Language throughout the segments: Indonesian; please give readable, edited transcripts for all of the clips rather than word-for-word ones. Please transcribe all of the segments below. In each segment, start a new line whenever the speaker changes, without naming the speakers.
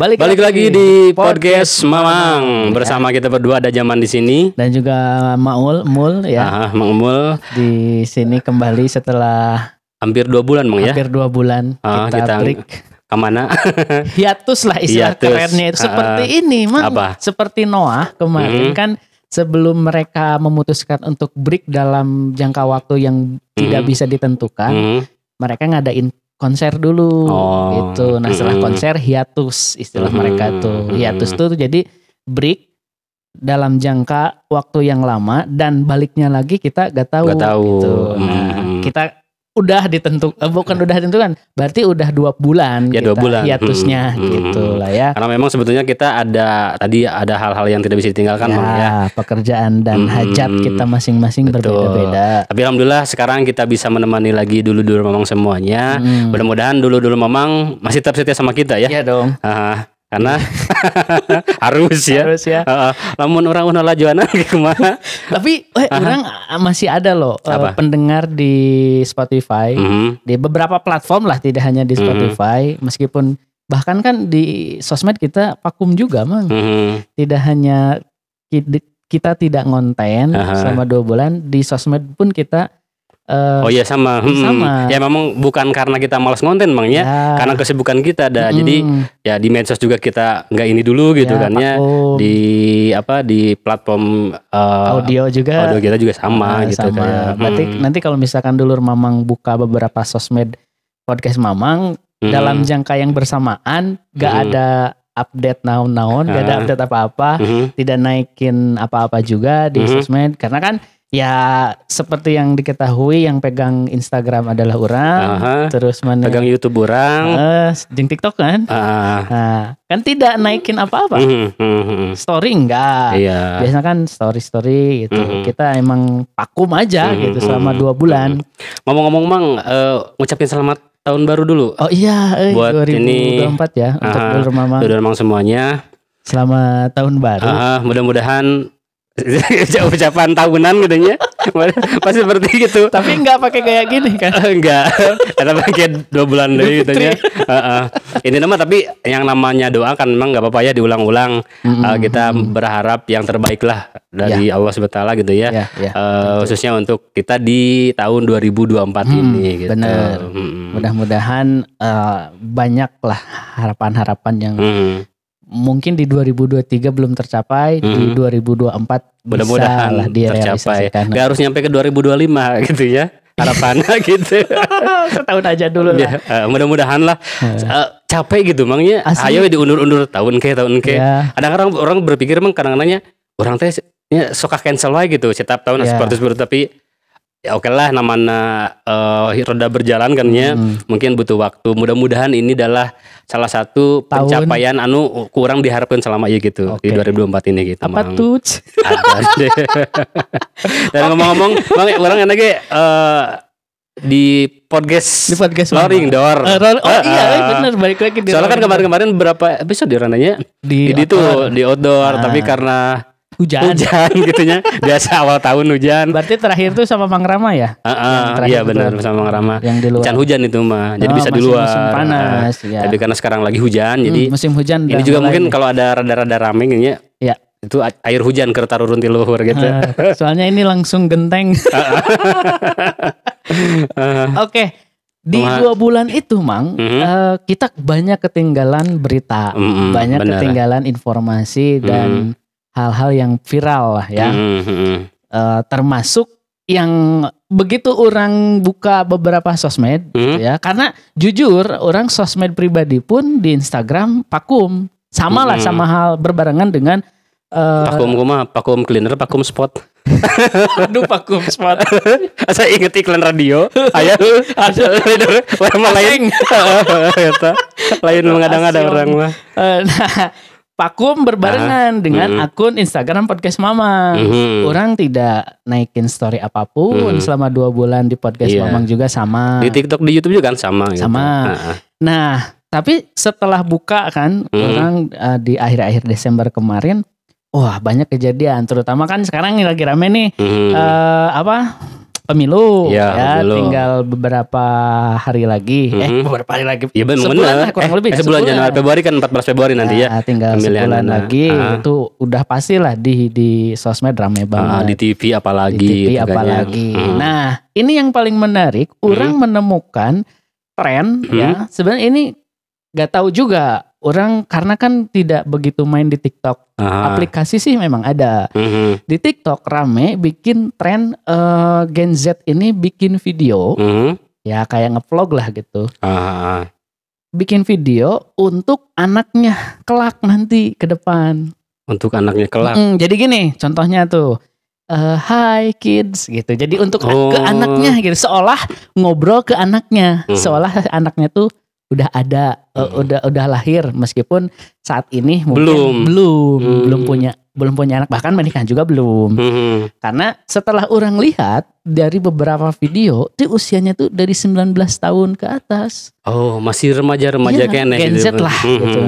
Balik lagi di podcast Mamang bersama kita berdua, ada Jaman di sini
dan juga Mul ya.
Mang Mul
di sini kembali setelah
hampir 2 bulan, Mang ya.
Hampir 2 bulan kita break.
Kemana?
Hiatus lah istilah kerennya itu. Seperti ini, Mang.
Apa?
Seperti Noah kemarin kan sebelum mereka memutuskan untuk break dalam jangka waktu yang tidak bisa ditentukan, mereka ngadain konser dulu gitu. Nah setelah konser hiatus istilah mereka tuh. Hiatus tuh jadi break dalam jangka waktu yang lama dan baliknya lagi kita gak tahu. Gitu. Nah kita udah ditentukan, bukan udah ditentukan, berarti udah 2 bulan
ya,
kita
2 bulan.
Hiatusnya gitu lah ya.
Karena memang sebetulnya kita ada hal-hal yang tidak bisa ditinggalkan,
ya,
Mang ya.
Pekerjaan dan hajat kita masing-masing berbeda-beda.
Tapi alhamdulillah sekarang kita bisa menemani lagi dulu-dulu Mamang semuanya. Mudah-mudahan dulu-dulu Mamang masih tetap setia sama kita ya.
Iya dong.
Karena harus ya. Lamun orang ulah lajuana kemana?
Tapi orang masih ada loh pendengar di Spotify, di beberapa platform lah, tidak hanya di Spotify. Meskipun bahkan kan di sosmed kita vakum juga, Mang. Tidak hanya kita tidak ngonten selama 2 bulan, di sosmed pun kita
sama. Ya memang bukan karena kita malas ngonten, Mang ya. Karena kesibukan kita ada. Jadi ya di medsos juga kita nggak ini dulu gitu kan ya. Di platform
audio juga.
Audio kita juga sama gitu kan.
Berarti nanti kalau misalkan dulu Mamang buka beberapa sosmed podcast Mamang dalam jangka yang bersamaan nggak ada update naon-naon, gak ada update apa-apa, tidak naikin apa-apa juga di sosmed, karena kan ya seperti yang diketahui yang pegang Instagram adalah orang, terus mana
pegang YouTube orang,
jeung TikTok kan, nah, kan tidak naikin apa-apa, story enggak, biasanya kan story gitu, kita emang vakum aja gitu selama 2 bulan.
Ngomong-ngomong Mang, ngucapin selamat tahun baru dulu.
Oh iya,
buat
2024
ini,
ya untuk dulur Mamang.
Dulur Mamang semuanya.
Selamat tahun baru.
Mudah-mudahan ucapan tahunan gitu ya. Pasti seperti gitu.
Tapi enggak pakai kayak gini kan?
Enggak. Ada pakai 2 bulan dari gitu ya. Ini nama tapi yang namanya doa kan memang enggak apa-apa ya diulang-ulang. Kita berharap yang terbaik lah dari Allah SWT gitu ya. Khususnya untuk kita di tahun 2024 ini gitu.
Benar. Mudah-mudahan banyak lah harapan-harapan yang mungkin di 2023 belum tercapai, di 2024
mudah-mudahan
bisa lah direalisasikan.
Gak harus nyampe ke 2025 gitu ya harapannya gitu.
Setahun aja dulu lah.
Mudah-mudahan lah capek gitu Mangnya. Ayo diundur-undur tahun ke. Ada orang berpikir Mang kadang-kadangnya orang teh suka cancel aja gitu setiap tahun seperti tapi ya oke lah namanya roda berjalan kan ya. Mungkin butuh waktu. Mudah-mudahan ini adalah salah satu pencapaian kurang diharapkan selama ini gitu di 2024 ini gitu.
Apa tuh?
Ada deh. Dan ngomong-ngomong Bang, orang enak di podcast Rolling Door.
Iya benar, balik lagi di
soalnya kan kemarin berapa episode rananya di outdoor tapi karena hujan gitu ya. Biasa awal tahun hujan.
Berarti terakhir tuh sama Mang Rama ya?
Iya benar sama Mang Rama.
Yang di luar.
Hujan itu mah. Jadi bisa di luar.
Musim panas ya.
Tapi karena sekarang lagi hujan jadi
musim hujan.
Ini juga mungkin kalau ada rada-rada rame gitu ya. Itu air hujan kertarurun di luhur gitu.
Soalnya ini langsung genteng. Oke. Di 2 bulan itu Mang, kita banyak ketinggalan berita, banyak ketinggalan informasi dan hal-hal yang viral lah ya, termasuk yang begitu orang buka beberapa sosmed ya, karena jujur orang sosmed pribadi pun di Instagram vakum, sama lah sama hal berbarengan dengan
vakum cleaner, vakum spot.
Aduh vakum spot.
Saya inget iklan radio. Ayo, lain, lain mengadang-adang orang mah.
Nah, vakum berbarengan dengan akun Instagram podcast Mamang. Orang tidak naikin story apapun selama 2 bulan di podcast Mamang juga sama.
Di TikTok, di YouTube juga kan sama.
Sama. Nah, tapi setelah buka kan orang di akhir-akhir Desember kemarin, wah banyak kejadian. Terutama kan sekarang lagi rame nih pemilu
ya pemilu.
Tinggal beberapa hari lagi. Beberapa hari lagi.
Iya
benar. Kurang lebih
sebulan Januari Februari kan 14 Februari nanti ya.
Tinggal sebulan lagi itu udah pastilah di sosmed rame banget.
Di TV apalagi.
Di TV apalagi. Nah, ini yang paling menarik, orang menemukan tren ya. Sebenarnya ini gak tahu juga orang karena kan tidak begitu main di TikTok. Aplikasi sih memang ada. Di TikTok rame bikin tren Gen Z ini bikin video. Ya kayak ngevlog lah gitu. Bikin video untuk anaknya kelak nanti ke depan.
Untuk anaknya kelak.
Jadi gini contohnya tuh. Hi kids gitu. Jadi untuk ke anaknya gitu. Seolah ngobrol ke anaknya. Seolah anaknya tuh udah ada, udah lahir meskipun saat ini mungkin belum punya anak, bahkan menikah juga belum. Karena setelah orang lihat dari beberapa video tuh usianya tuh dari 19 tahun ke atas.
Oh, masih remaja-remaja kayaknya
Gen Z lah gitu.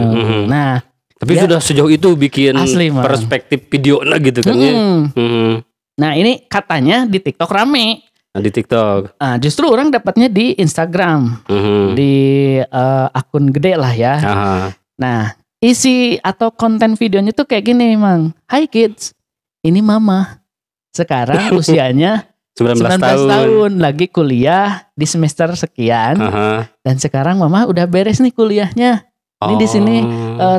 Nah,
tapi sudah sejauh itu bikin asli, perspektif video gitu kan ya.
Nah, ini katanya di TikTok rame.
Di TikTok.
Justru orang dapatnya di Instagram, di akun gede lah ya. Nah, isi atau konten videonya tuh kayak gini memang. Hi kids, ini mama. Sekarang usianya 19 tahun, lagi kuliah di semester sekian. Dan sekarang mama udah beres nih kuliahnya. Ini di sini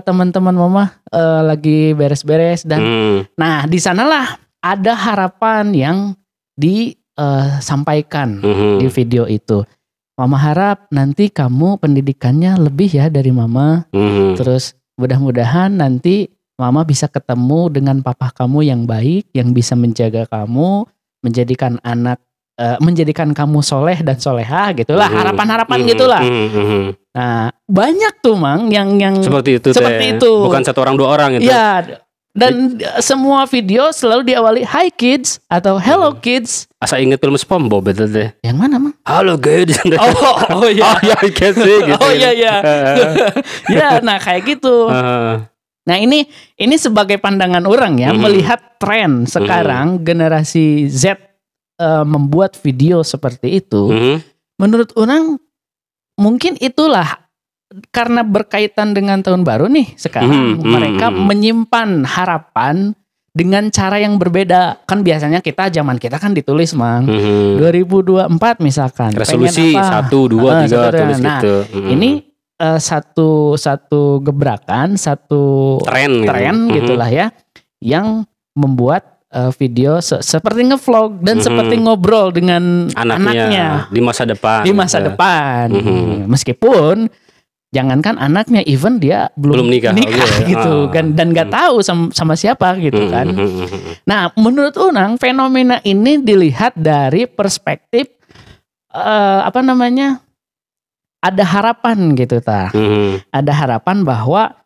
teman-teman mama lagi beres-beres dan nah di sanalah ada harapan yang disampaikan di video itu. Mama harap nanti kamu pendidikannya lebih ya dari mama. Terus mudah-mudahan nanti mama bisa ketemu dengan papa kamu yang baik, yang bisa menjaga kamu, menjadikan kamu soleh dan soleha gitulah, harapan-harapan gitulah. Nah banyak tuh Mang yang
seperti itu. Bukan satu orang dua orang gitu.
Iya. Dan semua video selalu diawali Hi kids atau Hello kids.
Asa inget film SpongeBob itu deh.
Yang mana Mang?
Halo kids.
Oh iya.
Oh ya gitu.
Oh iya. Ya nah kayak gitu. Nah ini sebagai pandangan orang ya, melihat tren sekarang generasi Z membuat video seperti itu. Menurut orang mungkin itulah karena berkaitan dengan tahun baru nih sekarang mereka menyimpan harapan dengan cara yang berbeda. Kan biasanya zaman kita kan ditulis Mang 2024 misalkan
resolusi 1, 2, 3 tulis
nah,
gitu.
Ini satu gebrakan, satu tren gitulah ya, yang membuat video seperti ngevlog dan seperti ngobrol dengan anaknya
di masa depan.
Meskipun jangankan anaknya, even dia belum nikah gitu kan, dan nggak tahu sama siapa gitu kan. Nah, menurut orang fenomena ini dilihat dari perspektif ada harapan gitu ada harapan bahwa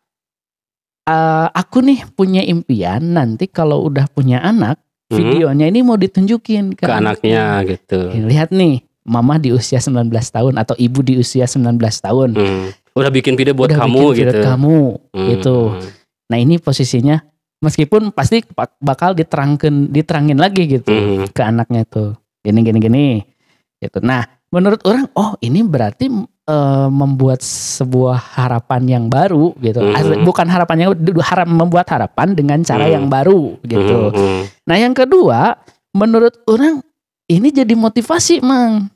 aku nih punya impian nanti kalau udah punya anak, videonya ini mau ditunjukin ke
anaknya gitu.
Lihat nih, mama di usia 19 tahun atau ibu di usia 19 tahun.
Udah bikin video buat kamu gitu.
Gitu. Nah, ini posisinya meskipun pasti bakal diterangin lagi gitu ke anaknya tuh. Gini gitu. Nah, menurut orang ini berarti membuat sebuah harapan yang baru gitu. Bukan membuat harapan dengan cara yang baru gitu. Nah, yang kedua, menurut orang ini jadi motivasi, Mang.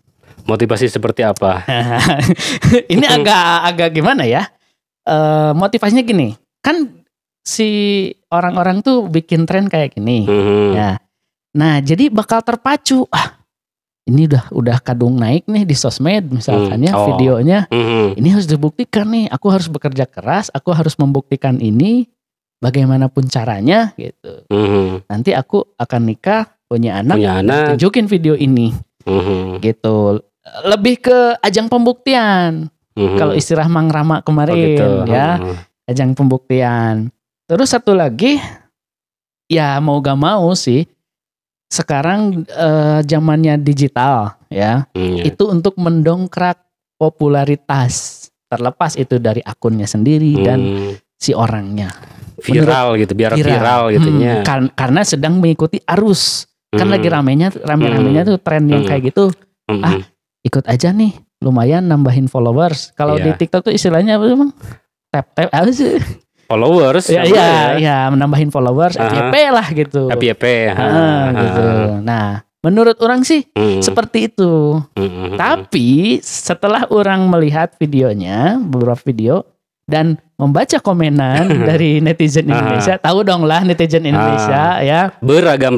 Motivasi seperti apa?
Ini agak gimana ya? Motivasinya gini, kan si orang-orang tuh bikin tren kayak gini. Ya. Nah, jadi bakal terpacu. Ini udah kadung naik nih di sosmed misalkan ya videonya. Ini harus dibuktikan nih. Aku harus bekerja keras. Aku harus membuktikan ini bagaimanapun caranya gitu. Nanti aku akan nikah, punya anak. Tunjukin video ini. Gitu. Lebih ke ajang pembuktian. Kalau istilah Mang Rama kemarin ya. Ajang pembuktian. Terus satu lagi, ya mau gak mau sih, sekarang zamannya digital ya, itu untuk mendongkrak popularitas, terlepas itu dari akunnya sendiri dan si orangnya.
Viral gitu, biar viral gitunya.
Karena sedang mengikuti arus kan lagi rame-ramenya tuh tren yang kayak gitu. Ikut aja nih, lumayan nambahin followers. Kalau di TikTok tuh istilahnya apa emang? Tap apa sih?
Followers.
Iya, menambahin followers, FYP lah gitu.
FYP.
Gitu. Nah, menurut orang sih seperti itu. Tapi setelah orang melihat videonya, beberapa video, dan membaca komenan dari netizen Indonesia, tahu dong lah netizen Indonesia ya.
Beragam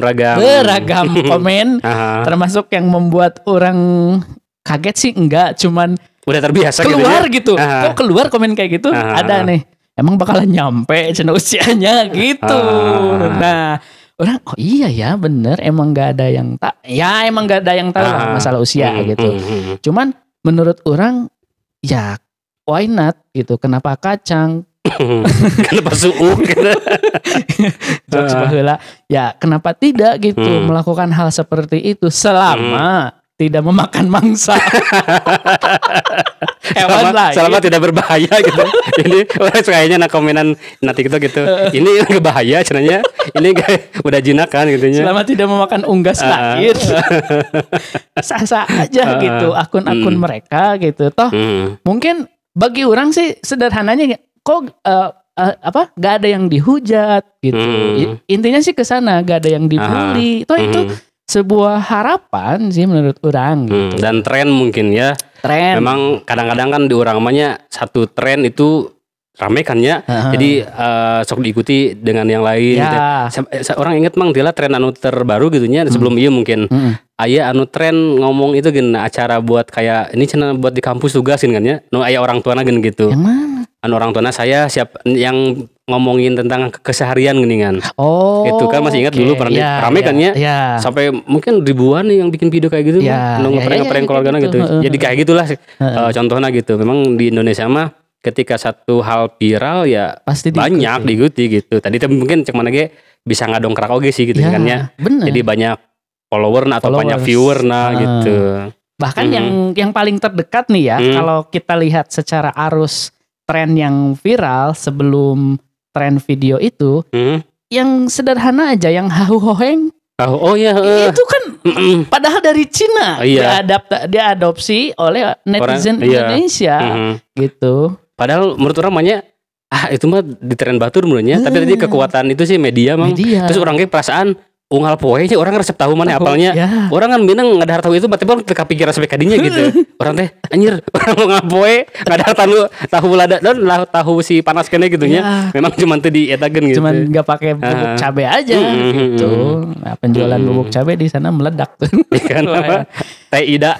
komen, termasuk yang membuat orang kaget sih enggak, cuman
udah terbiasa
keluar gitu. Kok keluar komen kayak gitu? Ada nih. Emang bakalan nyampe cina usianya gitu. Nah, orang oh iya ya bener emang gak ada yang emang gak ada yang tahu lah masalah usia gitu. Cuman menurut orang ya why not gitu, kenapa kacang?
Kenapa suuk?
Ya kenapa tidak gitu melakukan hal seperti itu selama tidak memakan mangsa. Hewan lain.
Selama tidak berbahaya gitu. Ini orang kayaknya komenan TikTok gitu. Ini berbahaya cenanya. Ini kayak udah jinak kan gitu.
Selama tidak memakan unggas lain. Sah-sah aja gitu akun-akun mereka gitu. Toh mungkin bagi orang sih sederhananya kok gak ada yang dihujat gitu. Intinya sih ke sana, gak ada yang dibully. Toh itu sebuah harapan sih menurut orang gitu.
Dan tren mungkin ya.
Tren.
Memang kadang-kadang kan di orang namanya satu tren itu rame kan ya. Jadi sok diikuti dengan yang lain.
Ya.
Orang inget mang dia tren anu terbaru gitunya sebelum iya mungkin. Aya anu tren ngomong itu gen acara buat kayak ini channel buat di kampus tugasin kan ya. No aya orang tuana gen gitu.
Yang mana?
Anu orang tuana saya siap yang ngomongin tentang keseharian geningan.
Oh.
Itu kan masih ingat dulu pernah rame kan ya. Sampai mungkin ribuan nih yang bikin video kayak gitu. Ngeprank keluarganya gitu. Jadi kayak gitulah contohnya gitu. Memang di Indonesia mah ketika satu hal viral ya pasti banyak diikuti gitu. Tadi mungkin cek mana ge bisa ngadongkrak oge sih gitu kan ya.
Bener.
Jadi banyak follower atau banyak viewer gitu.
Bahkan yang paling terdekat nih ya kalau kita lihat secara arus tren yang viral sebelum tren video itu yang sederhana aja yang hahu-hoheng.
Oh iya.
Itu kan padahal dari Cina dia adopsi oleh netizen Indonesia gitu.
Padahal menurut orang banyak itu mah di tren batur menurutnya. Tapi tadi kekuatan itu sih media mang. Terus orangnya perasaan unggal poe aja orang resep tahu mana apalnya. Orang kan minang nggak ada tahu itu berarti bang kepikiran sampai kadinya gitu. Orang teh anjir orang unggal poe nggak ada tahu lada dan tahu si panas kene gitunya. Memang cuma tuh dietagen gitu.
Cuman nggak pakai bubuk cabe aja gitu. Nah, penjualan bubuk cabe di sana meledak tuh.
Kan apa? Teh Ida.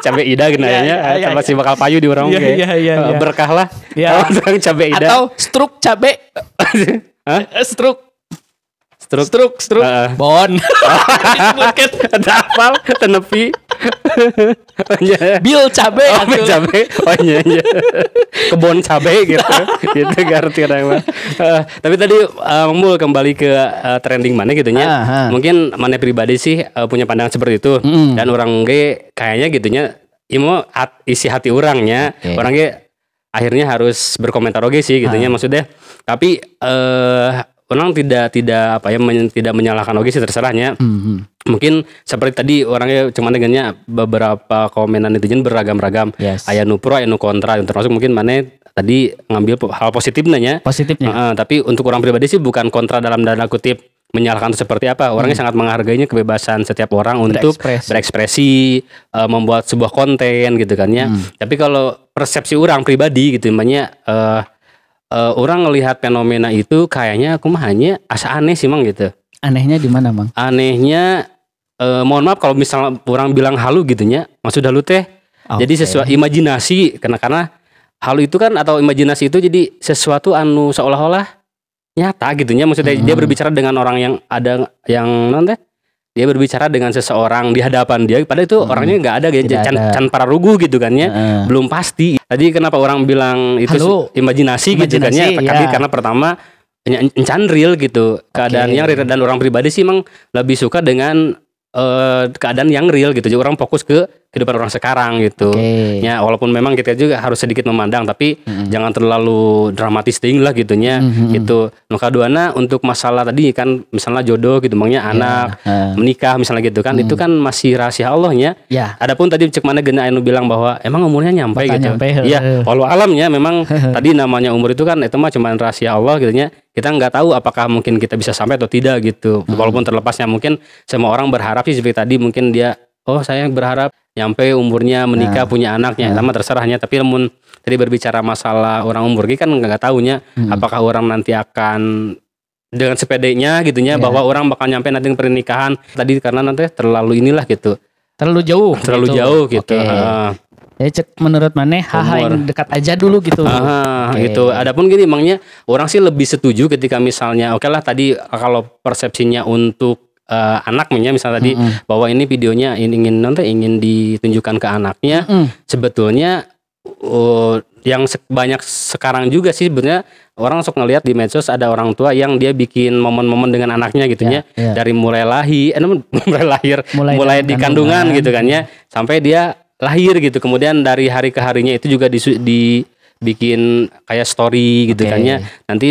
Cabe Ida genanya masih bakal payu di orang berkah lah. Kalau cabe Ida
atau struk cabe. Struk bon.
Ada apal tenepi.
Bil cabe
oh iya kebon cabe gitu ngerti kadang. Tapi tadi Mul kembali ke trending mana gitunya. Mungkin mana pribadi sih punya pandangan seperti itu. Dan orang ge kayaknya gitunya isi hati orangnya. Orang ge akhirnya harus berkomentar oke sih gitunya maksudnya. Tapi orang tidak menyalahkan oke sih terserahnya. Mungkin seperti tadi orangnya cuma dengannya beberapa komenan netizen beragam-ragam. Aya nu pro, aya nu kontra, termasuk mungkin mana tadi ngambil hal positifnya. Tapi untuk orang pribadi sih bukan kontra dalam tanda kutip menyalahkan seperti apa. Orangnya sangat menghargainya kebebasan setiap orang untuk berekspresi, membuat sebuah konten gitu kan ya. Tapi kalau persepsi orang pribadi gitu namanya orang ngelihat fenomena itu kayaknya aku mah hanya asa aneh sih mang gitu.
Anehnya di mana mang?
Anehnya mohon maaf kalau misalnya orang bilang halu gitunya, maksud halu teh jadi sesuatu imajinasi karena halu itu kan atau imajinasi itu jadi sesuatu anu seolah-olah nyata gitunya, maksudnya dia berbicara dengan orang yang ada yang nanti dia berbicara dengan seseorang di hadapan dia, padahal itu orangnya nggak ada gitu, can para rugu gitu kan ya, belum pasti. Tadi kenapa orang bilang itu imajinasi gitu kan ya? Karena pertama encan real gitu keadaan yang real, dan orang pribadi sih emang lebih suka dengan keadaan yang real gitu. Jadi orang fokus ke kehidupan orang sekarang gitu. Ya walaupun memang kita juga harus sedikit memandang, tapi jangan terlalu dramatis ting lah gitunya. Gitu. Nu kaduana untuk masalah tadi kan misalnya jodoh gitu, makanya anak menikah misalnya gitu kan, itu kan masih rahasia Allahnya. Adapun tadi cek mana gena anu bilang bahwa emang umurnya nyampe gitu. Iya, walau alamnya memang tadi namanya umur itu kan itu mah cuma rahasia Allah gitunya. Kita nggak tahu apakah mungkin kita bisa sampai atau tidak gitu. Walaupun terlepasnya mungkin semua orang berharap sih seperti tadi mungkin dia saya berharap nyampe umurnya menikah punya anaknya sama terserahnya, tapi namun tadi berbicara masalah orang umur kan nggak tahunya apakah orang nanti akan dengan sepedenya gitunya bahwa orang bakal nyampe nanti pernikahan tadi karena nanti terlalu inilah gitu.
Terlalu jauh gitu. Ya cek menurut mana hal yang dekat aja dulu gitu.
Gitu. Adapun gini emangnya orang sih lebih setuju ketika misalnya oke lah tadi kalau persepsinya untuk anaknya misalnya tadi bahwa ini videonya ingin ditunjukkan ke anaknya, sebetulnya yang banyak sekarang juga sih sebenarnya orang sok ngelihat di medsos ada orang tua yang dia bikin momen-momen dengan anaknya gitunya dari mulai di kandungan gitu kan ya sampai dia lahir gitu, kemudian dari hari ke harinya itu juga dibikin kayak story gitu kan ya, nanti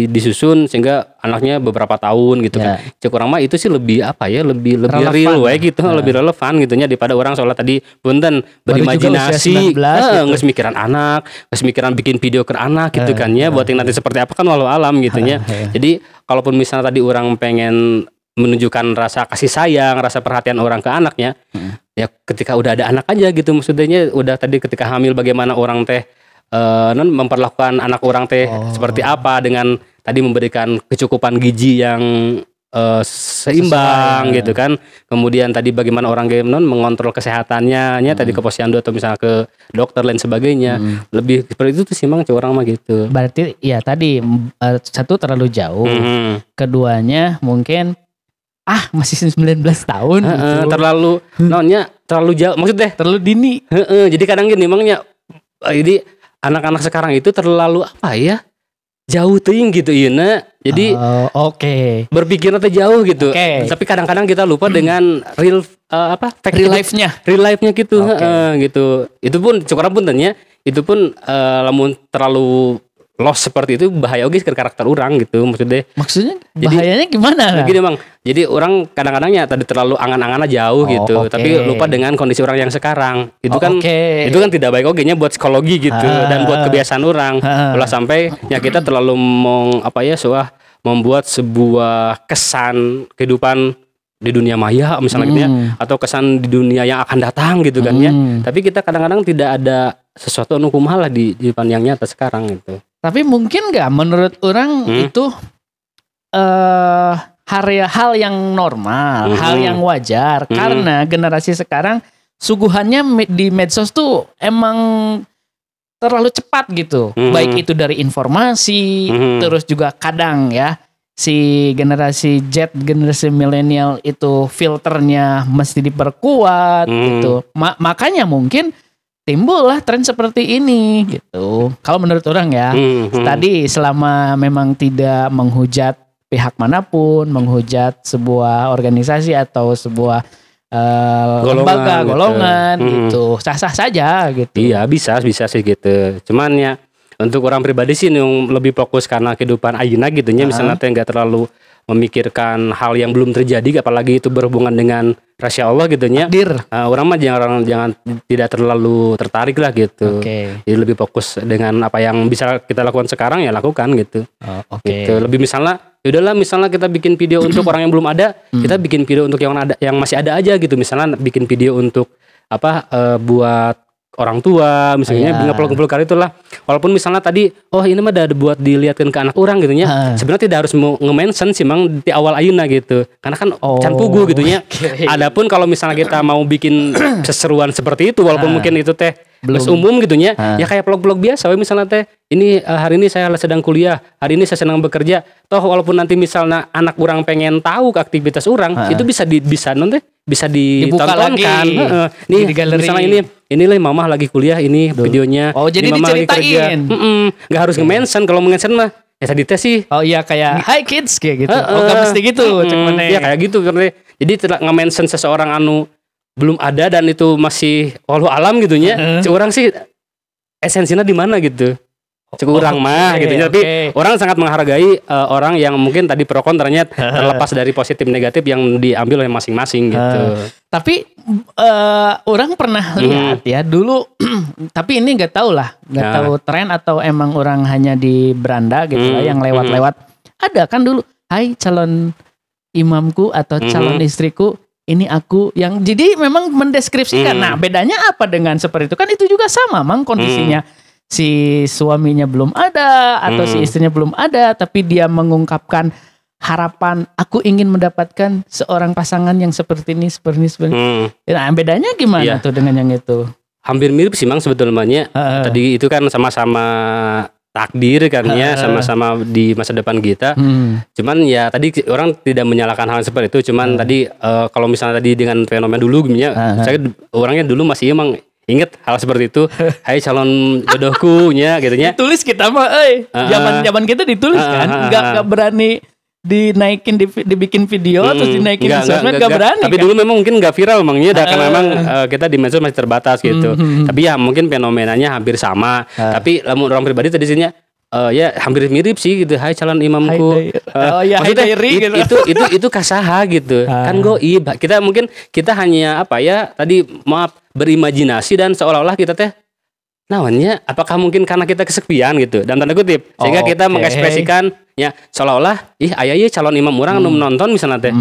disusun sehingga anaknya beberapa tahun gitu kan. Cek orang mah itu sih lebih lebih real gitu, lebih relevan gitunya daripada orang soalnya tadi punten berimajinasi nggak mikiran anak, nggak mikiran bikin video ke anak gitu kan ya, buat yang nanti seperti apa kan walau alam gitunya. Jadi kalaupun misalnya tadi orang pengen menunjukkan rasa kasih sayang, rasa perhatian orang ke anaknya, ya ketika udah ada anak aja gitu, maksudnya udah tadi ketika hamil bagaimana orang teh memperlakukan anak orang teh seperti apa dengan tadi memberikan kecukupan gizi yang seimbang gitu kan, kemudian tadi bagaimana orang mengontrol kesehatannya, tadi ke posyandu atau misalnya ke dokter lain sebagainya, lebih seperti itu sih emang orang mah gitu.
Berarti ya tadi satu terlalu jauh, keduanya mungkin masih 19 tahun gitu.
terlalu jauh maksudnya
terlalu dini.
Jadi kadang gini emangnya jadi anak-anak sekarang itu terlalu jauh ting gitu Ina. Jadi berpikirnya tuh jauh gitu. Tapi kadang-kadang kita lupa dengan real real life-nya gitu. Gitu. Itu pun cukup puntennya itu pun lamun terlalu lost seperti itu bahaya oke ke karakter orang gitu maksudnya
bahayanya gimana?
Gini Bang, jadi orang kadang-kadangnya tadi terlalu angan-angannya jauh gitu, tapi lupa dengan kondisi orang yang sekarang itu itu kan tidak baik oke nya buat psikologi gitu dan buat kebiasaan orang. Ulah sampai kita terlalu membuat sebuah kesan kehidupan di dunia maya misalnya gitu ya, atau kesan di dunia yang akan datang gitu kan ya. Tapi kita kadang-kadang tidak ada sesuatu nukumalah di depan yang nyata sekarang gitu.
Tapi mungkin nggak menurut orang itu hal yang normal, hal yang wajar, karena generasi sekarang suguhannya di medsos tuh emang terlalu cepat gitu, baik itu dari informasi, terus juga kadang ya si generasi Z, generasi milenial itu filternya mesti diperkuat gitu, makanya mungkin timbullah tren seperti ini gitu. Kalau menurut orang ya, tadi selama memang tidak menghujat pihak manapun, menghujat sebuah organisasi atau sebuah lembaga, golongan gitu, sah-sah saja gitu.
Iya bisa sih gitu. Cuman ya untuk orang pribadi sih yang lebih fokus karena kehidupan ayeuna gitunya, misalnya nggak terlalu memikirkan hal yang belum terjadi, apalagi itu berhubungan dengan rahasia Allah gitunya. Orang mah jangan tidak terlalu tertarik lah gitu. Jadi lebih fokus dengan apa yang bisa kita lakukan sekarang ya lakukan gitu. Gitu. Lebih misalnya yaudahlah misalnya kita bikin video untuk orang yang belum ada, kita bikin video untuk yang masih ada aja gitu. Misalnya bikin video untuk buat orang tua misalnya ngeplok kali itulah, walaupun misalnya tadi ini mah ada buat dilihatkan ke anak orang gitunya, sebenarnya tidak harus nge-mention sih mang di awal ayeuna gitu, karena kan can pugu gitunya. Adapun kalau misalnya kita mau bikin seseruan seperti itu walaupun mungkin itu teh belum umum gitunya, ya kayak vlog-vlog biasa misalnya teh ini hari ini saya sedang kuliah, hari ini saya sedang bekerja, toh walaupun nanti misalnya anak orang pengen tahu ke aktivitas orang, itu bisa ditontonkan. Nih misalnya ini lah mamah lagi kuliah, ini videonya.
Jadi diceritain.
Nggak harus nge-mention, kalau nge-mention mah ya tadi tes sih.
Kayak hi kids kayak gitu. Gak mesti gitu.
Ya kayak gitu. Jadi nge-mention seseorang belum ada dan itu masih walau alam gitunya. Orang sih esensinya di mana gitu. Cukup orang mah gitu. Tapi orang sangat menghargai orang yang mungkin tadi pro kontranya terlepas dari positif negatif yang diambil oleh masing-masing gitu.
Tapi orang pernah lihat ya dulu, tapi ini nggak tahu tahu tren atau emang orang hanya di beranda gitu lah yang lewat-lewat. Ada kan dulu, hai calon imamku atau calon istriku, ini aku yang jadi memang mendeskripsikan. Nah bedanya apa dengan seperti itu? Kan itu juga sama, mang kondisinya. Si suaminya belum ada atau si istrinya belum ada, tapi dia mengungkapkan harapan, aku ingin mendapatkan seorang pasangan yang seperti ini. Nah, bedanya gimana tuh dengan yang itu?
Hampir mirip sih, Mang, sebetulnya. Tadi itu kan sama-sama takdir kan ya, sama-sama di masa depan kita. Cuman ya tadi orang tidak menyalahkan hal seperti itu. Cuman tadi kalau misalnya tadi dengan fenomena dulu saya orangnya dulu masih emang ingat hal seperti itu. Hai calon jodohku nya gitu nya.
Ditulis kita mah zaman kita ditulis kan. Enggak berani dinaikin dibikin video terus dinaikin di sosmed enggak berani.
Tapi kan? Dulu memang mungkin enggak viral Mangnya karena memang kita di medsos masih terbatas gitu. Tapi ya mungkin fenomenanya hampir sama. Tapi orang pribadi tadi sininya ya hampir mirip sih gitu. Hai calon imamku. Itu kasaha gitu. Kan goib. Kita hanya apa ya tadi maaf berimajinasi dan seolah-olah kita teh naonnya apakah mungkin karena kita kesepian gitu dan tanda kutip sehingga kita mengekspresikan ya seolah-olah aya calon imam orang anu nonton misalnya teh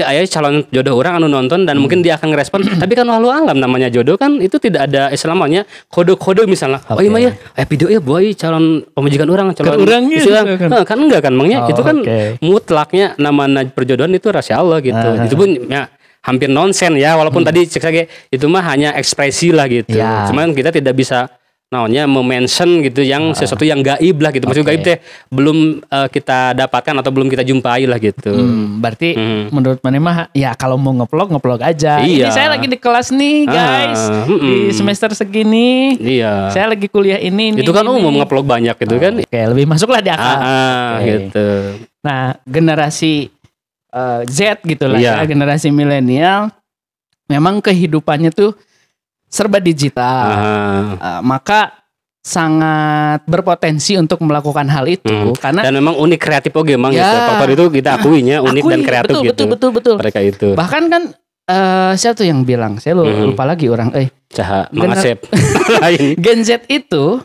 aya calon jodoh orang anu nonton dan mungkin dia akan ngerespon tapi kan walau alam namanya jodoh kan itu tidak ada Islamnya kode-kode misalnya iya ya video ya boy calon pemajikan orang calon orang gitu kan enggak kan Mangnya itu kan mutlaknya namanya perjodohan itu rahasia Allah gitu itu pun ya hampir nonsen ya walaupun tadi cek saja itu mah hanya ekspresi lah gitu. Cuman kita tidak bisa mention gitu yang sesuatu yang gaib lah gitu. Maksud gaib teh belum kita dapatkan atau belum kita jumpai lah gitu.
Berarti menurut mana mah ya kalau mau ngeplog aja. Ini saya lagi di kelas nih guys. Di semester segini. Saya lagi kuliah ini.
Itu kan umum ngeplog banyak gitu kan.
Oke, lebih masuklah di akal.
Gitu.
Nah, generasi Z gitu lah ya, generasi milenial memang kehidupannya tuh serba digital, maka sangat berpotensi untuk melakukan hal itu karena
dan memang unik kreatif oke Mang gitu. Faktor itu kita akuinya unik dan kreatif
betul.
Mereka itu.
Bahkan kan siapa tuh yang bilang? Saya lupa lagi orang
Mang Asep.
Gen Z itu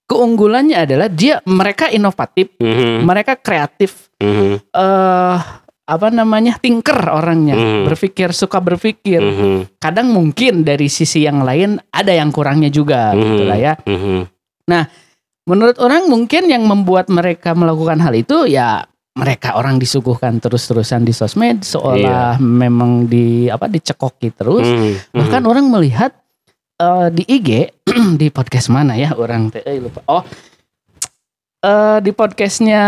keunggulannya adalah mereka inovatif, mereka kreatif. Thinker orangnya, suka berpikir. Kadang mungkin dari sisi yang lain ada yang kurangnya juga gitu lah ya. Nah, menurut orang mungkin yang membuat mereka melakukan hal itu ya mereka orang disuguhkan terus-terusan di sosmed seolah memang dicekoki terus. Bahkan orang melihat di IG di podcast mana ya orang lupa. Di podcastnya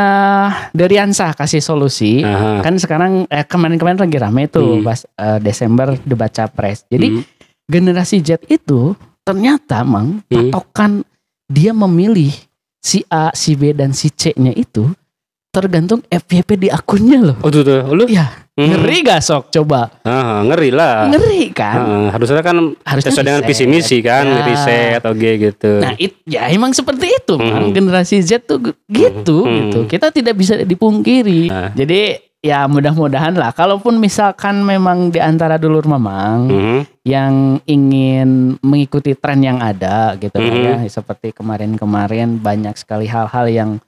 Deriansa kasih solusi kan sekarang kemarin lagi rame tuh pas Desember debat capres. Jadi generasi Z itu ternyata patokan dia memilih si A, si B dan si C-nya itu tergantung FYP di akunnya loh.
Oh tuh lu?
Ya. Ngeri gak sok coba?
Ngeri lah.
Ngeri kan?
Harusnya kan sesuai dengan visi misi kan, riset atau gitu.
Nah ya emang seperti itu generasi Z tuh gitu. Kita tidak bisa dipungkiri. Jadi ya mudah-mudahan lah. Kalaupun misalkan memang di antara dulur mamang yang ingin mengikuti tren yang ada gitu ya, seperti kemarin-kemarin banyak sekali hal-hal yang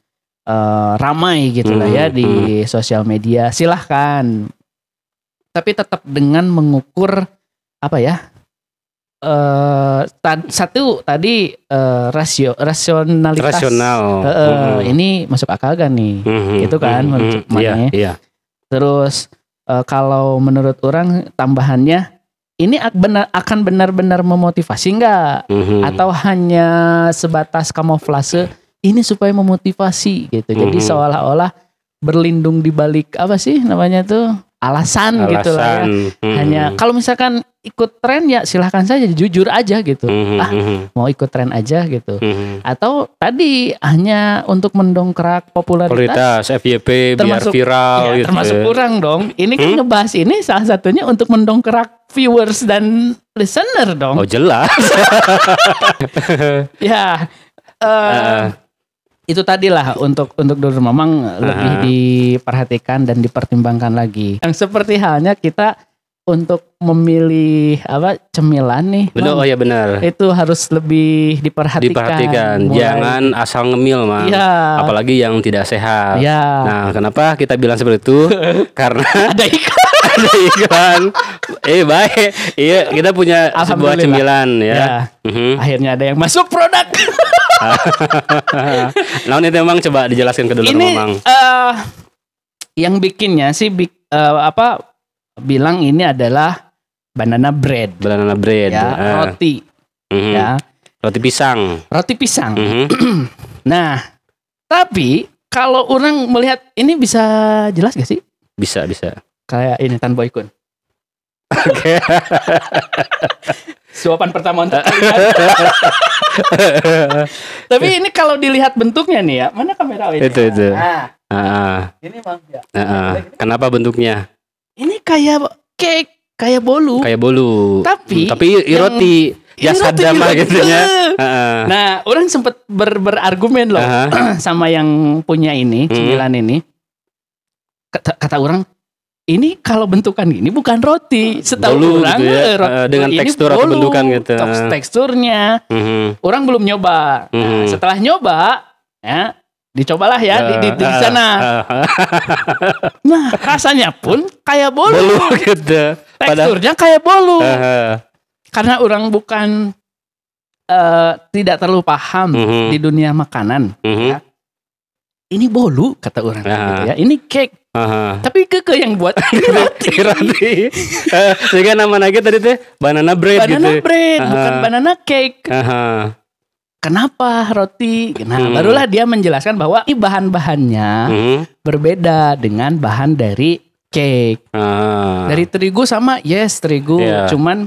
ramai gitu lah ya di sosial media, silahkan tapi tetap dengan mengukur satu tadi rasionalitas ini masuk akal gak nih gitu kan terus kalau menurut orang tambahannya ini akan benar-benar memotivasi enggak atau hanya sebatas kamuflase ini supaya memotivasi gitu. Jadi seolah-olah berlindung di balik alasan gitu lah ya. Hanya kalau misalkan ikut tren ya silahkan saja jujur aja gitu. Mau ikut tren aja gitu. Atau tadi hanya untuk mendongkrak popularitas
FYP biar viral gitu.
Termasuk kurang dong. Ini kan ngebahas ini salah satunya untuk mendongkrak viewers dan listener dong.
Oh jelas.
Ya, itu tadilah untuk dulur mamang lebih diperhatikan dan dipertimbangkan lagi. Yang seperti halnya kita untuk memilih cemilan nih.
Benar, oh ya benar.
Itu harus lebih diperhatikan.
Jangan asal ngemil, Mang.
Ya.
Apalagi yang tidak sehat.
Ya.
Nah, kenapa kita bilang seperti itu? Karena
ada iklan.
Ada iklan. Baik. Iya, kita punya sebuah cemilan ya.
Akhirnya ada yang masuk produk.
Nah, ini memang coba dijelaskan ke dulur mamang.
Yang bikinnya sih bilang ini adalah banana bread.
Banana bread.
Ya, roti. Ya.
Roti pisang.
Roti pisang. Nah, tapi kalau orang melihat ini bisa jelas gak sih?
Bisa.
Kayak ini Tan Boykun.
Oke.
Suapan pertama untuk Tapi ini kalau dilihat bentuknya nih ya, mana kamera ini?
Itu.
Ini Bang ya.
Kenapa bentuknya?
Ini kayak cake, kayak bolu. Tapi
roti. Ya sadama gitu ya.
Nah, orang sempat berargumen loh sama yang punya ini, cemilan ini. Kata orang, ini kalau bentukan gini bukan roti. Setahu orang
gitu ya. Dengan tekstur atau bentukan gitu.
Teksturnya. Orang belum nyoba. Nah, setelah nyoba, ya dicobalah ya di sana. Nah, rasanya pun kayak bolu
gitu.
Teksturnya kayak bolu. Karena orang bukan tidak terlalu paham di dunia makanan. Ya. Ini bolu kata orang gitu ya. Ini cake. Tapi keke yang buat ini roti.
Sehingga nama lagi tadi teh banana bread gitu.
Banana bread bukan banana cake. Kenapa roti? Nah, barulah dia menjelaskan bahwa ini bahan-bahannya berbeda dengan bahan dari cake. Dari terigu sama terigu, cuman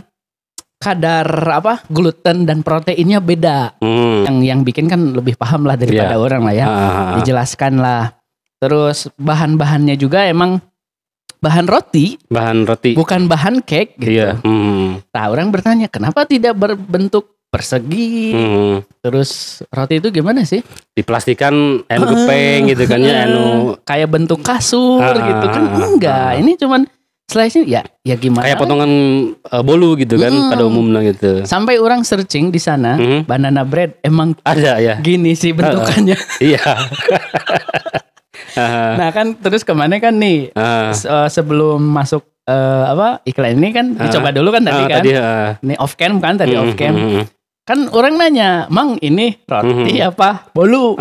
kadar gluten dan proteinnya beda. Yang bikin kan lebih paham lah daripada orang lah ya. Dijelaskan lah. Terus bahan-bahannya juga emang bahan roti, bukan bahan cake gitu. Nah, orang bertanya kenapa tidak berbentuk persegi? Terus roti itu gimana sih?
Diplastikan gepeng gitu kan ya,
kayak bentuk kasur gitu kan? Enggak, ini cuman slice-nya ya gimana?
Kayak potongan bolu gitu kan pada umumnya gitu.
Sampai orang searching di sana, banana bread emang
ada ya.
Gini sih bentukannya.
Iya.
Nah kan terus kemana kan nih sebelum masuk iklan ini kan dicoba dulu kan tadi kan. Ini off cam kan tadi off cam. Kan orang nanya, Mang ini roti apa bolu?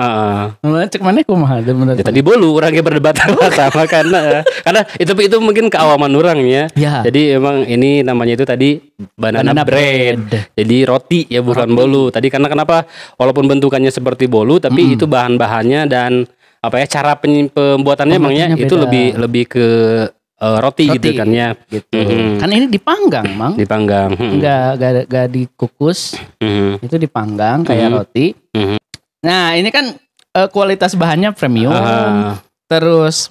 Cek mana kumaha
ya, tadi bolu orangnya berdebat sama karena itu mungkin keawaman orangnya.
Ya.
Jadi emang ini namanya itu tadi banana bread. Jadi roti ya bukan bolu. Tadi karena kenapa? Walaupun bentukannya seperti bolu tapi itu bahan-bahannya dan cara pembuatannya emangnya itu lebih ke roti gitu kan ya gitu.
Kan ini dipanggang, Mang.
Dipanggang.
Enggak dikukus. Itu dipanggang kayak roti. Nah, ini kan kualitas bahannya premium. Terus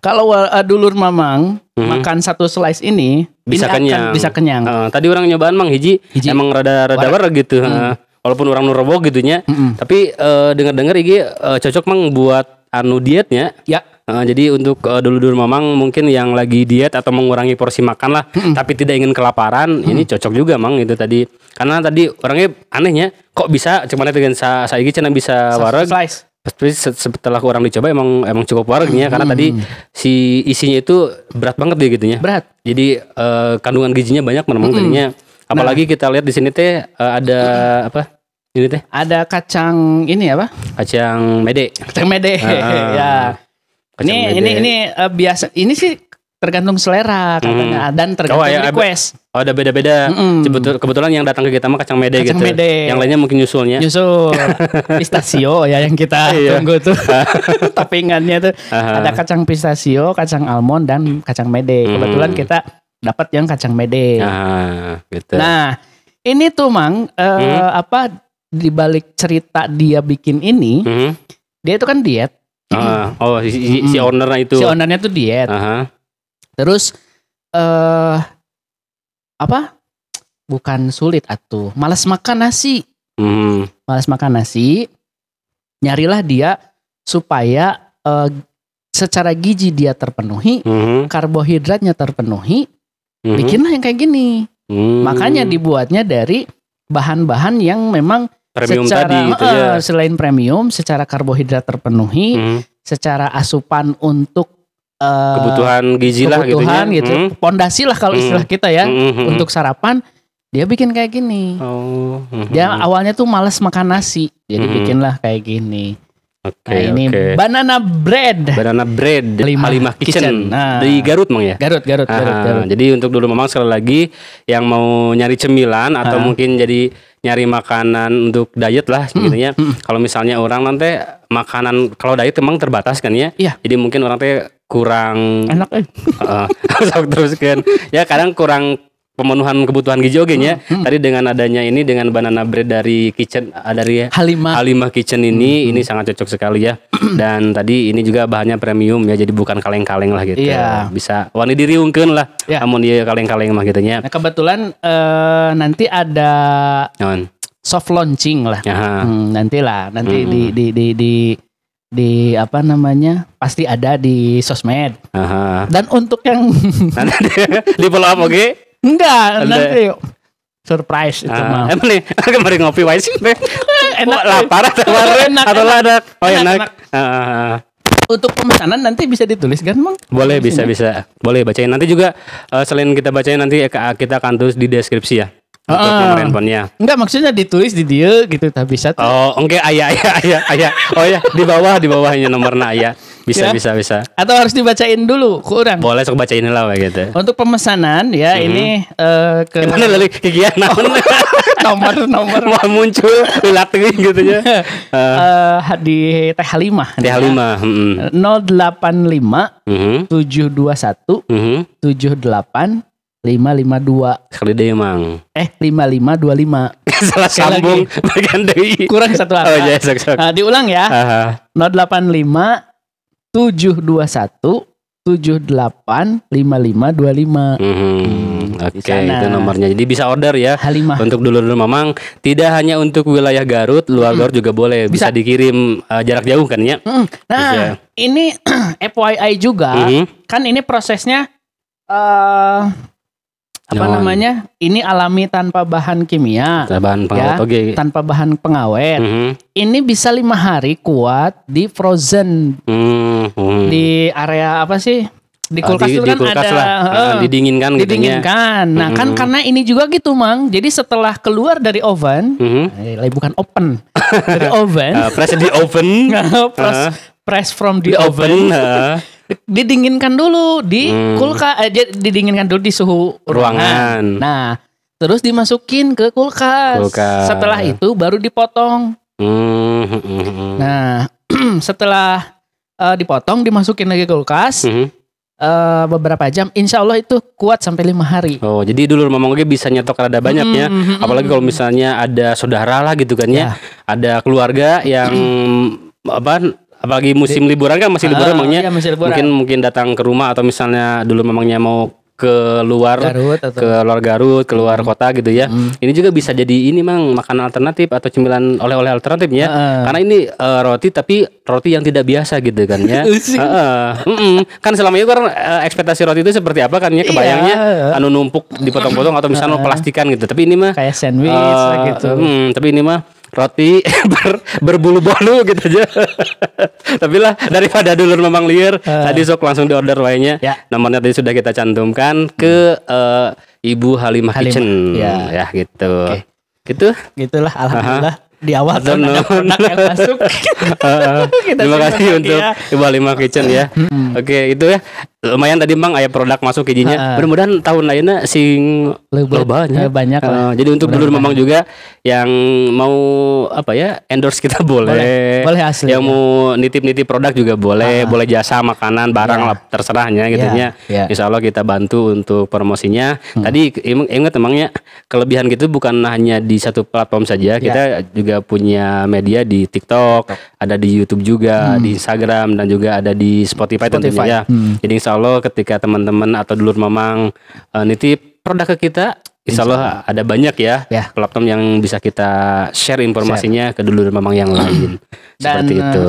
kalau dulur mamang makan satu slice ini
bisa kenyang.
Bisa kenyang.
Tadi orang nyobaan Mang hiji. Emang rada wareg gitu. Walaupun orang nurobok gitunya, tapi dengar-dengar ini cocok Mang buat dietnya.
Ya.
Jadi untuk dulur mamang mungkin yang lagi diet atau mengurangi porsi makan lah, tapi tidak ingin kelaparan, ini cocok juga Mang itu tadi. Karena tadi orangnya anehnya, kok bisa cuman itu kan saiki cenah bisa wareg. Tapi setelah orang dicoba emang cukup waregnya karena tadi si isinya itu berat banget dia gitunya.
Berat.
Jadi kandungan gizinya banyak memang tadinya. Apalagi kita lihat di sini teh ada apa? Ini teh
ada kacang ini apa?
Kacang mede.
Kacang mede. Ya. Ini biasa. Ini sih tergantung selera katanya dan tergantung request.
Ada beda-beda. Kebetulan yang datang ke kita mah kacang mede gitu. Yang lainnya mungkin nyusulnya.
Nyusul pistachio ya yang kita tunggu tuh. Toppingannya tuh ada kacang pistachio, kacang almond dan kacang mede. Kebetulan kita dapat yang kacang mede.
Gitu.
Nah, ini tuh Mang di balik cerita dia bikin ini, dia itu kan diet.
Si ownernya itu.
Si ownernya tuh diet. Terus bukan sulit atuh, malas makan nasi. Malas makan nasi, nyarilah dia supaya secara gizi dia terpenuhi, karbohidratnya terpenuhi, bikinlah yang kayak gini. Makanya dibuatnya dari bahan-bahan yang memang
premium
secara
tadi gitu ya.
Selain premium, secara karbohidrat terpenuhi, secara asupan untuk
kebutuhan gizi lah gitu ya.
Pondasi lah kalau istilah kita ya, untuk sarapan. Dia bikin kayak gini. Dia awalnya tuh malas makan nasi, jadi bikinlah kayak gini. Ini banana bread.
Banana bread Halimah Kitchen. Di Garut Mang ya?
Garut.
Jadi untuk dulu memang sekali lagi yang mau nyari cemilan atau mungkin jadi nyari makanan untuk diet lah gitu ya. Kalau misalnya orang nanti makanan kalau diet emang terbatas kan ya. Jadi mungkin orang teh kurang
enak
terus kan. Ya kadang kurang pemenuhan kebutuhan gizi oke nya. Tadi dengan adanya ini dengan banana bread dari Halimah Kitchen ini sangat cocok sekali ya. Dan tadi ini juga bahannya premium ya, jadi bukan kaleng-kaleng lah gitu. Bisa wani diriungkeun lah. Amun dia kaleng-kaleng mah gitu nya.
Nah, kebetulan nanti ada soft launching lah. Nanti di apa namanya? Pasti ada di sosmed. Dan untuk yang
di follow up oke?
Enggak, nanti surprise itu mah.
Emang nih, kemarin ngopi wae sih. Enak lapar atau ada. Oh enak.
Untuk pemesanan nanti bisa ditulis kan, Mang?
Boleh, bisa. Boleh bacain nanti juga selain kita bacain nanti kita akan tulis di deskripsi ya. Untuk nomor handphonenya.
Enggak, maksudnya ditulis di dia gitu, tak bisa tuh.
Oh, oke, ayah. Oh ya, di bawahnya nomornya ayah. Bisa.
Atau harus dibacain dulu ke orang?
Boleh, sok bacain lah gitu.
Untuk pemesanan ya ini ke
mana lagi kegiatan
nomor
mau muncul latih gitu ya.
Di Teh Halimah. 085 721 78 552.
Sekali deh Mang.
5525.
Salah sambung bagian deui.
Kurang satu angka.
Oh iya, sok.
Diulang ya. 085 721 78 5525.
Oke, itu nomornya. Jadi bisa order ya.
Halimah.
Untuk dulur-dulur Mamang, tidak hanya untuk wilayah Garut, luar Garut juga boleh. Bisa dikirim jarak jauh kan ya.
Nah, ini FYI juga. Kan ini prosesnya namanya? Ini alami tanpa bahan kimia. Tanpa bahan pengawet. Ini bisa 5 hari kuat di frozen. Di area apa sih? Di kulkas itu kan
kulkas
ada
didinginkan gitu ya.
Nah, kan karena ini juga gitu, Mang. Jadi setelah keluar dari oven, bukan open. Dari oven.
Press di oven.
Press from the oven. Didinginkan dulu di kulkas, didinginkan dulu di suhu ruangan. Nah, terus dimasukin ke kulkas. Setelah itu baru dipotong. Nah, setelah dipotong dimasukin lagi ke kulkas. Beberapa jam, insya Allah itu kuat sampai 5 hari.
Oh, jadi dulu Mamang Oge bisa nyetok rada banyak ya. Apalagi kalau misalnya ada saudara lah gitu kan ya. Ada keluarga yang apalagi musim liburan kan masih liburan emangnya. Mungkin datang ke rumah atau misalnya dulu memangnya mau keluar Garut, keluar kota gitu ya. Ini juga bisa jadi ini Mang makanan alternatif atau cemilan oleh-oleh alternatif ya. Karena ini roti tapi roti yang tidak biasa gitu kan ya. Kan selama ini kan ekspektasi roti itu seperti apa kan ya, kebayangnya anu numpuk dipotong-potong atau misalnya plastikan gitu. Tapi ini mah
kayak sandwich gitu.
Tapi ini mah roti berbulu-bulu gitu aja. Tapi lah daripada dulur Mamang liar, tadi sok langsung di order wainya. Nomornya tadi sudah kita cantumkan ke Ibu Halimah Kitchen ya gitu. Gitulah alhamdulillah. Di awal ada produk yang masuk.
Terima
kasih untuk Ibu Halimah Kitchen ya. Oke, itu ya. Lumayan tadi Bang aya produk masuk izinnya. Mudah-mudahan tahun lainnya sing banyak lah. Jadi untuk dulur Mamang juga yang mau endorse kita boleh
asli.
Yang mau nitip-nitip produk juga boleh jasa makanan barang lah terserahnya gitu ya. Insya Allah kita bantu untuk promosinya. Tadi ingat emangnya kelebihan gitu bukan hanya di satu platform saja. Kita juga punya media di TikTok, ada di YouTube juga, di Instagram dan juga ada di Spotify tentunya ya. Jadi insya Allah ketika teman-teman atau dulur Mamang nitip produk ke kita, insya Allah ada banyak ya platform yang bisa kita share informasinya ke dulur mamang yang lain.
Dan
seperti itu.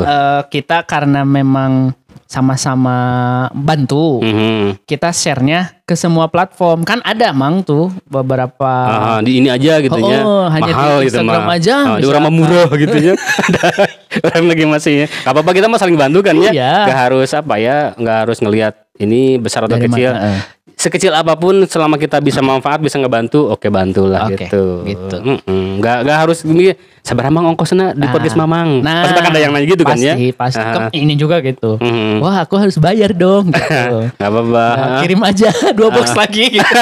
Kita karena memang sama-sama bantu, kita share-nya ke semua platform. Kan ada Mang tuh beberapa
di ini aja gitu ya.
Hanya
mahal
di Instagram
gitu,
aja.
Di orang murah gitu ya. Orang lagi masih ya. Gak apa-apa, kita mah saling bantu kan ya. Gak harus gak harus ngelihat ini besar atau kecil. Sekecil apapun selama kita bisa manfaat, bisa ngebantu, oke bantulah gitu. Gak harus gini. Sabar Mang ongkosnya di podcast Mamang. Pasti bakal ada yang nanya gitu kan ya.
Pasti. Ini juga gitu. Wah, aku harus bayar dong gitu.
Gak apa-apa.
Kirim aja 2 box lagi gitu.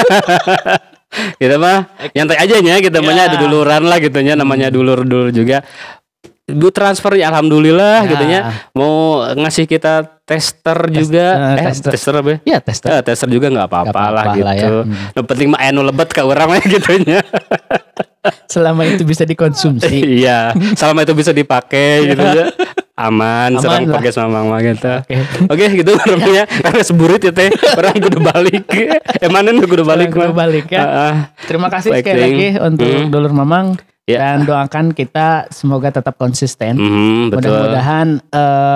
Kita mah nyantai aja nya, kita namanya ada duluran lah gitu nya, namanya dulur-dulur juga. Du transfer ya alhamdulillah gitu ya. Mau ngasih kita tester juga. Tester apa
ya? Tester.
Tester juga enggak apa-apa lah gitu. Yang penting mah anu lebet ke urang mah gitu nya.
Selama itu bisa dikonsumsi.
Iya, selama itu bisa dipakai gitu ya. Aman serang podcast Mamang mah gitu. Oke, gitu orangnya. Karena seburit ya teh. Orang kudu balik. Emanen kudu balik mah.
Terima kasih sekali lagi untuk dulur Mamang. Dan doakan kita semoga tetap konsisten. Mudah-mudahan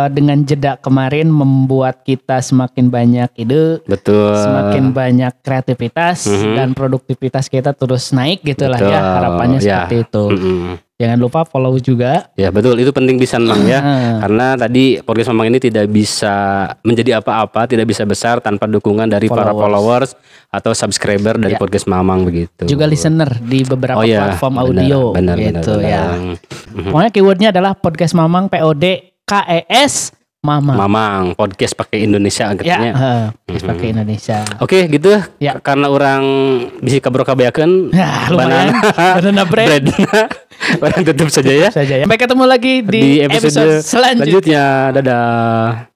dengan jeda kemarin membuat kita semakin banyak ide, semakin banyak kreativitas dan produktivitas kita terus naik gitulah ya, harapannya seperti itu. Jangan lupa follow juga. Ya betul, itu penting bisa Mang ya. Karena tadi podcast Mamang ini tidak bisa menjadi apa-apa, tidak bisa besar tanpa dukungan dari para followers atau subscriber dari podcast Mamang begitu. Juga listener di beberapa platform audio gitu ya. Pokoknya keywordnya adalah podcast Mamang, PODKES Mamang, podcast pakai Indonesia katanya. Podcast pakai Indonesia. Oke, gitu. Ya. Karena orang bisa kabro-kabeakeun banana bread. Orang tutup saja ya. Sampai ketemu lagi di episode selanjutnya. Dadah.